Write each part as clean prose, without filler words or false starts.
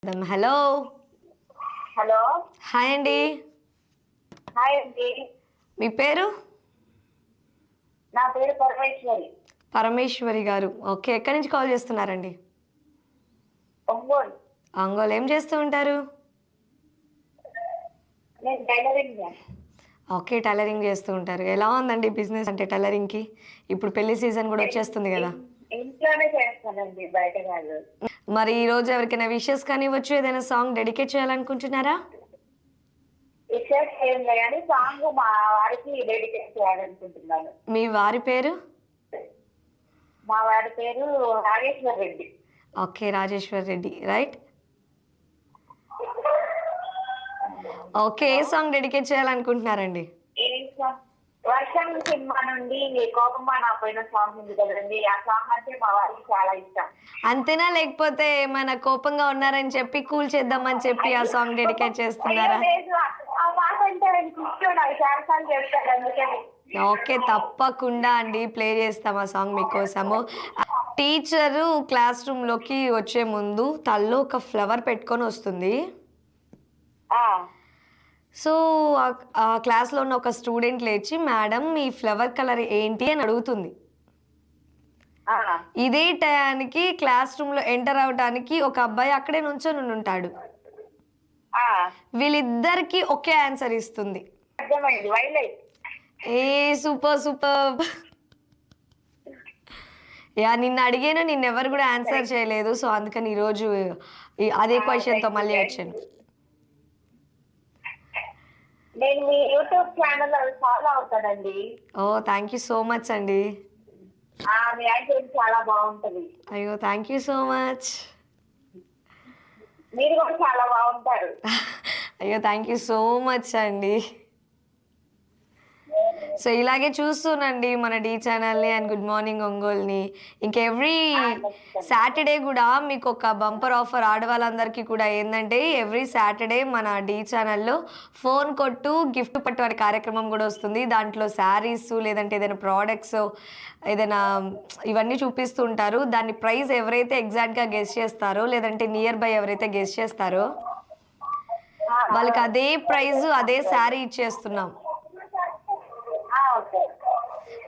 Hello. Hello. Hi అండి. Hi అండి. మీ పేరు? నా పేరు పరమేశ్వరి. పరమేశ్వరి గారు. ఓకే, ఎక్కడి నుంచి కాల్ చేస్తున్నారండి? ఒంగోలు. ఒంగోలు. ఏం చేస్తూ ఉంటారు? నేను టైలరింగ్. ఓకే, టైలరింగ్ చేస్తూ ఉంటారు. ఎలా ఉందండి బిజినెస్ అంటే టైలరింగ్కి? ఇప్పుడు పెళ్లి సీజన్ కూడా వచ్చేస్తుంది కదా. ఇంట్లోనే చేస్తానండి, బయట కాదు. మరి ఈరోజు ఎవరికైనా విషెస్ కానివ్వచ్చు, ఏదైనా సాంగ్ డెడికేట్ చేయాలనుకుంటున్నారా? విషెస్ ఏం లేదు కానీ సాంగ్ మా వారికి డెడికేట్ చేయాలనుకుంటున్నాను. మీ వారి పేరు? మా వారి పేరు Rajeshwar Reddy. Okay, Rajeshwar Reddy, right. Okay, a song dedicate చేయాలనుకుంటున్నారండి? వర్షం సినిమా నుండి కోపమా నా పోయిన సాంగ్ ఉంది కదండి, ఆ సాంగ్ అంటే మా వారికి చాలా ఇష్టం. అంతేనా, లేకపోతే ఏమైనా కోపంగా ఉన్నారని చెప్పి కూల్ చేద్దామని చెప్పి ఆ సాంగ్ డెడికేట్ చేస్తున్నారా? ఆ పాట అంటే కూర్చోండి, చాలాసార్లు చేస్తాను అందుకని. ఓకే, తప్పకుండా అండి, ప్లే చేస్తాం ఆ సాంగ్ మీకోసము. టీచరు క్లాస్ రూమ్లోకి వచ్చే ముందు తల్లో ఒక ఫ్లవర్ పెట్టుకొని వస్తుంది. సో ఆ క్లాస్లో ఉన్న ఒక స్టూడెంట్ లేచి, మేడం ఈ ఫ్లవర్ కలర్ ఏంటి అని అడుగుతుంది. ఇదే టయానికి క్లాస్ రూమ్లో ఎంటర్ అవడానికి ఒక అబ్బాయి అక్కడే నుంచొని ఉంటాడు. వీళ్ళిద్దరికి ఒకే ఆన్సర్ ఇస్తుంది. ఏ సూపర్ సూపర్. యా, నిన్న అడిగాను, నిన్నెవరు కూడా ఆన్సర్ చేయలేదు. సో అందుకని ఈరోజు అదే క్వశ్చన్తో మళ్ళీ వచ్చాను. నేను మీ యూట్యూబ్ ఛానల్ ఫాలో అవుతానండి. ఓ, థ్యాంక్ యూ సో మచ్ అండి. మీ యాక్టింగ్ చాలా బాగుంటది. అయ్యో, థ్యాంక్ యూ సో మచ్. మీరు కూడా చాలా బాగుంటారు. అయ్యో, థ్యాంక్ యూ సో మచ్ అండి. సో ఇలాగే చూస్తూనండి మన డి ఛానల్ని అండ్ గుడ్ మార్నింగ్ ఒంగోల్ని. ఇంకా ఎవ్రీ సాటర్డే కూడా మీకు ఒక బంపర్ ఆఫర్ ఆడవాళ్ళందరికీ కూడా ఏంటంటే, ఎవ్రీ సాటర్డే మన డి ఛానల్లో ఫోన్ కొట్టు గిఫ్ట్ పట్టు అనే కార్యక్రమం కూడా వస్తుంది. దాంట్లో శారీస్ లేదంటే ఏదైనా ప్రోడక్ట్స్ ఏదైనా ఇవన్నీ చూపిస్తూ ఉంటారు. దాని ప్రైస్ ఎవరైతే ఎగ్జాక్ట్గా గెస్ చేస్తారో లేదంటే నియర్ బై ఎవరైతే గెస్ చేస్తారో వాళ్ళకి అదే ప్రైజ్ అదే శారీ ఇచ్చేస్తున్నాం.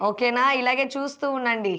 ఓకేనా, ఇలాగే చూస్తూ ఉండండి.